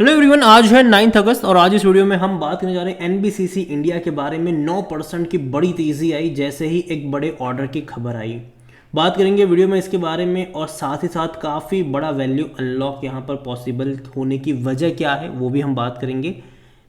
Hello everyone, आज है 9 अगस्त और आज इस वीडियो में हम बात करने जा रहे हैं एनबीसीसी इंडिया के बारे में। 9% की बड़ी तेज़ी आई जैसे ही एक बड़े ऑर्डर की खबर आई। बात करेंगे वीडियो में इसके बारे में और साथ ही साथ काफ़ी बड़ा वैल्यू अनलॉक यहाँ पर पॉसिबल होने की वजह क्या है वो भी हम बात करेंगे।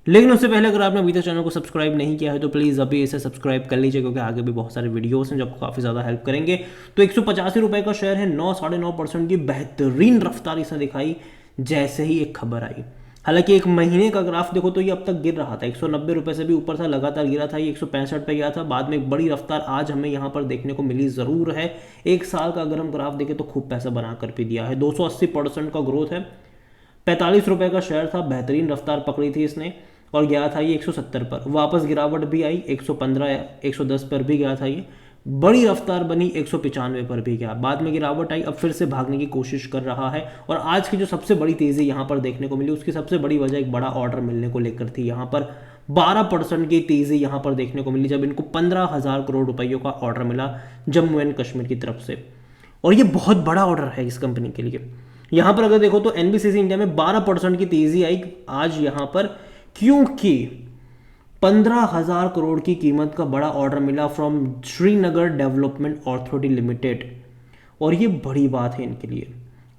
लेकिन उससे पहले अगर आपने अभी तक चैनल को सब्सक्राइब नहीं किया है तो प्लीज़ अभी इसे सब्सक्राइब कर लीजिए, क्योंकि आगे भी बहुत सारे वीडियोस हैं जो आपको काफ़ी ज़्यादा हेल्प करेंगे। तो 185 रुपये का शेयर है, 9-9.5% की बेहतरीन रफ्तार इसे दिखाई जैसे ही एक खबर आई। हालांकि एक महीने का ग्राफ देखो तो ये अब तक गिर रहा था, 190 रुपये से भी ऊपर था, लगातार गिरा था, ये 165 पे गया था, बाद में एक बड़ी रफ्तार आज हमें यहाँ पर देखने को मिली ज़रूर है। एक साल का अगर हम ग्राफ देखें तो खूब पैसा बना कर भी दिया है, 280% का ग्रोथ है। 45 रुपये का शेयर था, बेहतरीन रफ्तार पकड़ी थी इसने और गया था ये 170 पर, वापस गिरावट भी आई, 115 110 पर भी गया था ये, बड़ी रफ्तार बनी, 195 पर भी गया, बाद में गिरावट आई, अब फिर से भागने की कोशिश कर रहा है। और आज की जो सबसे बड़ी तेज़ी यहाँ पर देखने को मिली उसकी सबसे बड़ी वजह एक बड़ा ऑर्डर मिलने को लेकर थी। यहाँ पर 12% की तेज़ी यहाँ पर देखने को मिली जब इनको 15,000 करोड़ रुपयों का ऑर्डर मिला जम्मू एंड कश्मीर की तरफ से, और ये बहुत बड़ा ऑर्डर है इस कंपनी के लिए। यहाँ पर अगर देखो तो एनबीसीसी इंडिया में 12% की तेज़ी आई आज यहाँ पर, क्योंकि 15,000 करोड़ की कीमत का बड़ा ऑर्डर मिला from Srinagar development authority limited. और ये बड़ी बात है इनके लिए,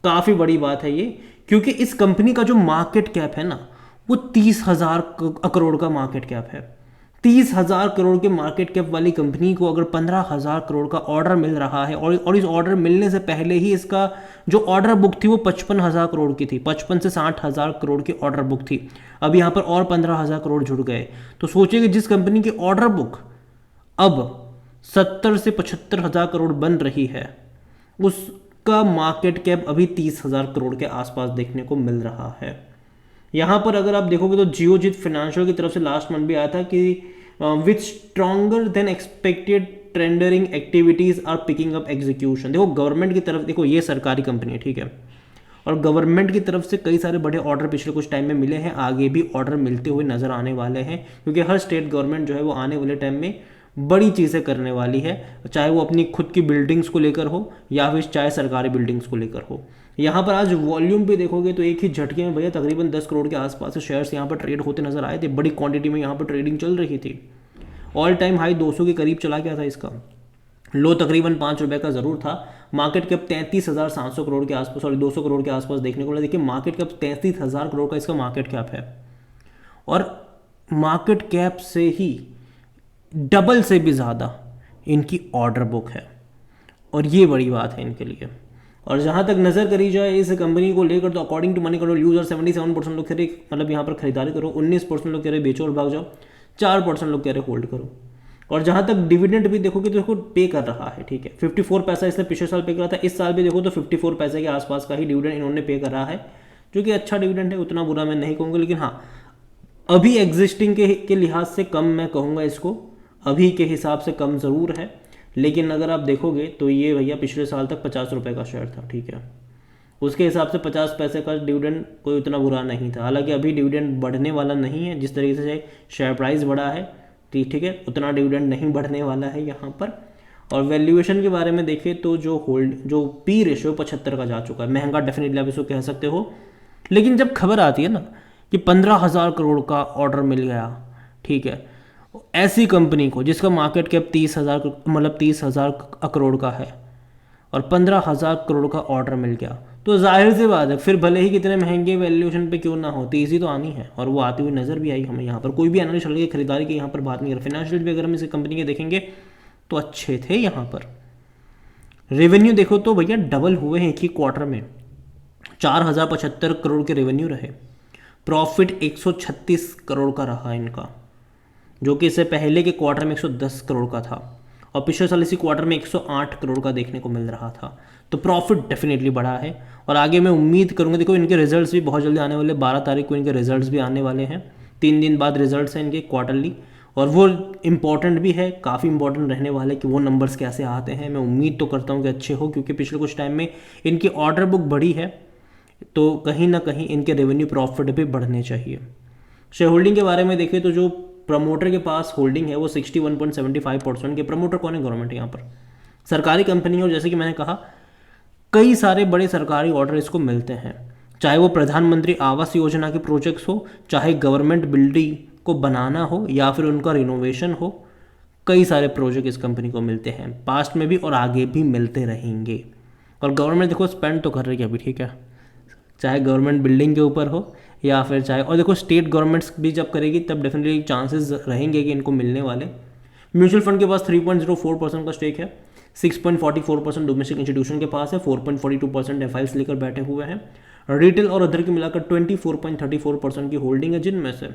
काफ़ी बड़ी बात है ये, क्योंकि इस कंपनी का जो मार्केट कैप है ना वो 30,000 करोड़ का मार्केट कैप है। 30,000 करोड़ के मार्केट कैप वाली कंपनी को अगर 15,000 करोड़ का ऑर्डर मिल रहा है, और इस ऑर्डर मिलने से पहले ही इसका जो ऑर्डर बुक थी वो 55,000 करोड़ की थी, 55 से 60,000 करोड़ की ऑर्डर बुक थी। अब यहाँ पर और 15,000 करोड़ जुड़ गए, तो सोचिए कि जिस कंपनी की ऑर्डर बुक अब 70 से 75,000 करोड़ बन रही है उसका मार्केट कैप अभी 30,000 करोड़ के आसपास देखने को मिल रहा है। यहाँ पर अगर आप देखोगे तो जियोजित फाइनेंशियल की तरफ से लास्ट मंथ भी आया था कि with stronger than expected tendering activities are picking up execution. देखो गवर्नमेंट की तरफ, देखो ये सरकारी कंपनी है, ठीक है, और गवर्नमेंट की तरफ से कई सारे बड़े ऑर्डर पिछले कुछ टाइम में मिले हैं, आगे भी ऑर्डर मिलते हुए नजर आने वाले हैं, क्योंकि हर स्टेट गवर्नमेंट जो है वो आने वाले टाइम में बड़ी चीज़ें करने वाली है, चाहे वो अपनी खुद की बिल्डिंग्स को लेकर हो या फिर चाहे सरकारी बिल्डिंग्स को लेकर हो। यहाँ पर आज वॉल्यूम पे देखोगे तो एक ही झटके में भैया तकरीबन 10 करोड़ के आसपास शेयर्स यहाँ पर ट्रेड होते नजर आए थे, बड़ी क्वांटिटी में यहाँ पर ट्रेडिंग चल रही थी। ऑल टाइम हाई 200 के करीब चला गया था इसका, लो तकरीबन 5 रुपये का ज़रूर था। मार्केट कैप 33,700 करोड़ के आसपास, सॉरी 200 करोड़ के आसपास देखने को मिला। देखिए मार्केट कैप 33,000 करोड़ का इसका मार्केट कैप है, और मार्केट कैप से ही डबल से भी ज़्यादा इनकी ऑर्डर बुक है, और ये बड़ी बात है इनके लिए। और जहाँ तक नज़र करी जाए इस कंपनी को लेकर तो according to money control user 77% लोग कह रहे मतलब यहाँ पर खरीदारी करो, 19% लोग कह रहे बेचो और भाग जाओ, 4% लोग कह रहे होल्ड करो। और जहाँ तक डिविडेंड भी देखोगे तो देखो पे कर रहा है, ठीक है, 54 पैसा इसने पिछले साल पे करा था, इस साल भी देखो तो 54 पैसे के आसपास का ही डिविडेंड इन्होंने पे करा है, जो कि अच्छा डिविडेंड है, उतना बुरा मैं नहीं कहूँगा। लेकिन हाँ, अभी एग्जिस्टिंग के लिहाज से कम मैं कहूँगा इसको, अभी के हिसाब से कम ज़रूर है। लेकिन अगर आप देखोगे तो ये भैया पिछले साल तक 50 रुपये का शेयर था, ठीक है, उसके हिसाब से 50 पैसे का डिविडेंड कोई उतना बुरा नहीं था। हालांकि अभी डिविडेंड बढ़ने वाला नहीं है, जिस तरीके से शेयर प्राइस बढ़ा है, ठीक है, उतना डिविडेंड नहीं बढ़ने वाला है यहाँ पर। और वैल्यूएशन के बारे में देखें तो जो पी रेशियो 75 का जा चुका है, महंगा डेफिनेटली आप इसको कह सकते हो। लेकिन जब खबर आती है ना कि 15,000 करोड़ का ऑर्डर मिल गया, ठीक है, ऐसी कंपनी को जिसका मार्केट कैप 30,000 मतलब 30,000 करोड़ का है और 15,000 करोड़ का ऑर्डर मिल गया, तो जाहिर सी बात है फिर भले ही कितने महंगे वैल्यूएशन पे क्यों ना हो, तेज़ी तो आनी है, और वो आती हुई नज़र भी आई हमें। यहाँ पर कोई भी एनालिस्ट चल के खरीदारी की यहाँ पर बात नहीं कर, फाइनेंशियल भी अगर हम इस कंपनी के देखेंगे तो अच्छे थे। यहाँ पर रेवेन्यू देखो तो भैया डबल हुए हैं एक ही क्वार्टर में, 4,075 करोड़ के रेवेन्यू रहे, प्रॉफिट 136 करोड़ का रहा इनका, जो कि इससे पहले के क्वार्टर में 110 करोड़ का था, और पिछले साल इसी क्वार्टर में 108 करोड़ का देखने को मिल रहा था। तो प्रॉफिट डेफिनेटली बढ़ा है, और आगे मैं उम्मीद करूँगा, देखो इनके रिजल्ट्स भी बहुत जल्दी आने वाले, 12 तारीख को इनके रिजल्ट्स भी आने वाले हैं, 3 दिन बाद रिजल्ट्स हैं इनके क्वार्टरली, और वो इम्पॉर्टेंट भी है, काफ़ी इंपॉर्टेंट रहने वाले कि वो नंबर्स कैसे आते हैं। मैं उम्मीद तो करता हूँ कि अच्छे हो, क्योंकि पिछले कुछ टाइम में इनकी ऑर्डर बुक बढ़ी है, तो कहीं ना कहीं इनके रेवेन्यू प्रॉफिट भी बढ़ने चाहिए। शेयर होल्डिंग के बारे में देखें तो जो प्रमोटर के पास होल्डिंग है वो 61.75% के, प्रमोटर कौन है, गवर्नमेंट है यहाँ पर, सरकारी कंपनी है, और जैसे कि मैंने कहा कई सारे बड़े सरकारी ऑर्डर इसको मिलते हैं, चाहे वो प्रधानमंत्री आवास योजना के प्रोजेक्ट्स हो, चाहे गवर्नमेंट बिल्डिंग को बनाना हो या फिर उनका रिनोवेशन हो, कई सारे प्रोजेक्ट इस कंपनी को मिलते हैं, पास्ट में भी और आगे भी मिलते रहेंगे। और गवर्नमेंट देखो स्पेंड तो कर रही है अभी, ठीक है, चाहे गवर्नमेंट बिल्डिंग के ऊपर हो या फिर चाहे, और देखो स्टेट गवर्नमेंट्स भी जब करेगी तब डेफिनेटली चांसेस रहेंगे कि इनको मिलने वाले। म्यूचुअल फंड के पास 3.04% का स्टेक है, 6.44% डोमेस्टिक इंस्टीट्यूशन के पास है, 4.42% एफआईस लेकर बैठे हुए हैं। रिटेल और अदर की मिलाकर 24.34% की होल्डिंग है, जिनमें से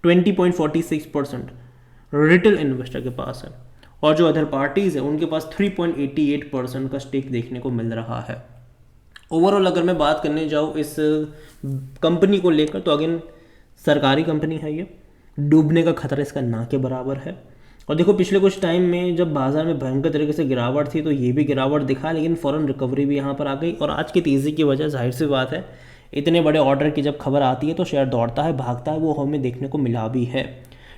20.46% रिटेल इन्वेस्टर के पास है और जो अदर पार्टीज है उनके पास 3.88% का स्टेक देखने को मिल रहा है। ओवरऑल अगर मैं बात करने जाऊँ इस कंपनी को लेकर तो अगेन सरकारी कंपनी है, ये डूबने का खतरा इसका ना के बराबर है। और देखो पिछले कुछ टाइम में जब बाजार में भयंकर तरीके से गिरावट थी तो ये भी गिरावट दिखा, लेकिन फ़ौरन रिकवरी भी यहाँ पर आ गई। और आज की तेज़ी की वजह जाहिर सी बात है, इतने बड़े ऑर्डर की जब खबर आती है तो शेयर दौड़ता है, भागता है, वो हमें देखने को मिला भी है।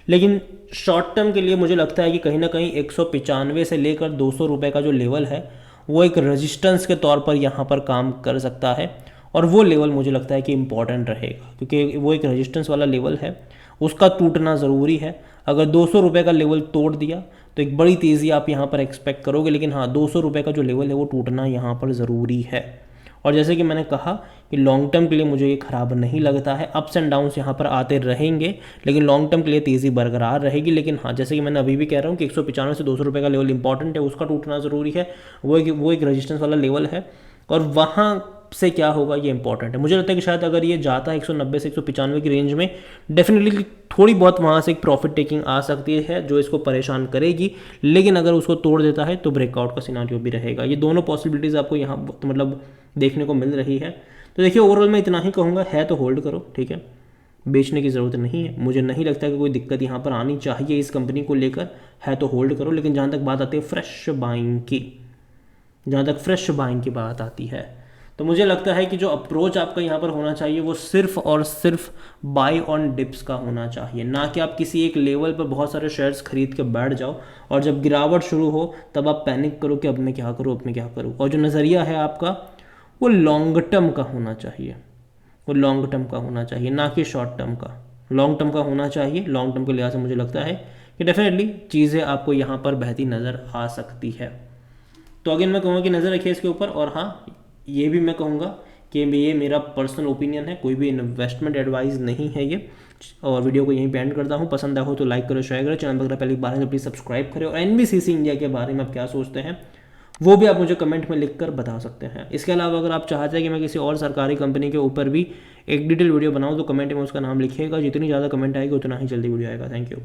लेकिन शॉर्ट टर्म के लिए मुझे लगता है कि कहीं ना कहीं 195 से लेकर 200 रुपये का जो लेवल है वो एक रेजिस्टेंस के तौर पर यहाँ पर काम कर सकता है, और वो लेवल मुझे लगता है कि इम्पॉर्टेंट रहेगा क्योंकि वो एक रेजिस्टेंस वाला लेवल है, उसका टूटना ज़रूरी है। अगर 200 रुपये का लेवल तोड़ दिया तो एक बड़ी तेज़ी आप यहाँ पर एक्सपेक्ट करोगे, लेकिन हाँ 200 रुपये का जो लेवल है वो टूटना यहाँ पर ज़रूरी है। और जैसे कि मैंने कहा कि लॉन्ग टर्म के लिए मुझे ये ख़राब नहीं लगता है, अप्स एंड डाउन्स यहाँ पर आते रहेंगे लेकिन लॉन्ग टर्म के लिए तेज़ी बरकरार रहेगी। लेकिन हाँ जैसे कि मैंने अभी भी कह रहा हूँ कि 195 से 200 रुपये का लेवल इंपॉर्टेंट है, उसका टूटना ज़रूरी है, वो एक रेजिस्टेंस वाला लेवल है और वहाँ से क्या होगा ये इंपॉर्टेंट है। मुझे लगता है कि शायद अगर ये जाता है 190 से 195 की रेंज में, डेफिनेटली थोड़ी बहुत वहाँ से एक प्रॉफिट टेकिंग आ सकती है जो इसको परेशान करेगी, लेकिन अगर उसको तोड़ देता है तो ब्रेकआउट का सिनारियो भी रहेगा। ये दोनों पॉसिबिलिटीज़ आपको यहाँ मतलब देखने को मिल रही है। तो देखिए ओवरऑल मैं इतना ही कहूँगा, है तो होल्ड करो, ठीक है, बेचने की ज़रूरत नहीं है। मुझे नहीं लगता कि कोई दिक्कत यहाँ पर आनी चाहिए इस कंपनी को लेकर, है तो होल्ड करो। लेकिन जहाँ तक बात आती है फ्रेश बाइंग की, जहाँ तक फ्रेश बाइंग की बात आती है तो मुझे लगता है कि जो अप्रोच आपका यहाँ पर होना चाहिए वो सिर्फ और सिर्फ बाय ऑन डिप्स का होना चाहिए, ना कि आप किसी एक लेवल पर बहुत सारे शेयर्स खरीद के बैठ जाओ और जब गिरावट शुरू हो तब आप पैनिक करो कि अब मैं क्या करूँ, अब मैं क्या करूँ। और जो नज़रिया है आपका वो लॉन्ग टर्म का होना चाहिए, वो लॉन्ग टर्म का होना चाहिए, ना कि शॉर्ट टर्म का, लॉन्ग टर्म का होना चाहिए। लॉन्ग टर्म के लिहाज से मुझे लगता है कि डेफिनेटली चीज़ें आपको यहाँ पर बहती नज़र आ सकती है। तो अगेन मैं कहूँगा कि नज़र रखिए इसके ऊपर। और हाँ ये भी मैं कहूँगा कि ये मेरा पर्सनल ओपिनियन है, कोई भी इन्वेस्टमेंट एडवाइस नहीं है ये। और वीडियो को यहीं पे एंड करता हूँ। पसंद आया हो तो लाइक करो, शेयर करो, चैनल पर अगर पहली बार है तो प्लीज़ सब्सक्राइब करें। और एनबीसीसी इंडिया के बारे में आप क्या सोचते हैं वो भी आप मुझे कमेंट में लिखकर बता सकते हैं। इसके अलावा अगर आप चाहते हैं कि मैं किसी और सरकारी कंपनी के ऊपर भी एक डिटेल वीडियो बनाऊँ तो कमेंट में उसका नाम लिखिएगा। जितनी ज़्यादा कमेंट आएगी उतना ही जल्दी वीडियो आएगा। Thank you.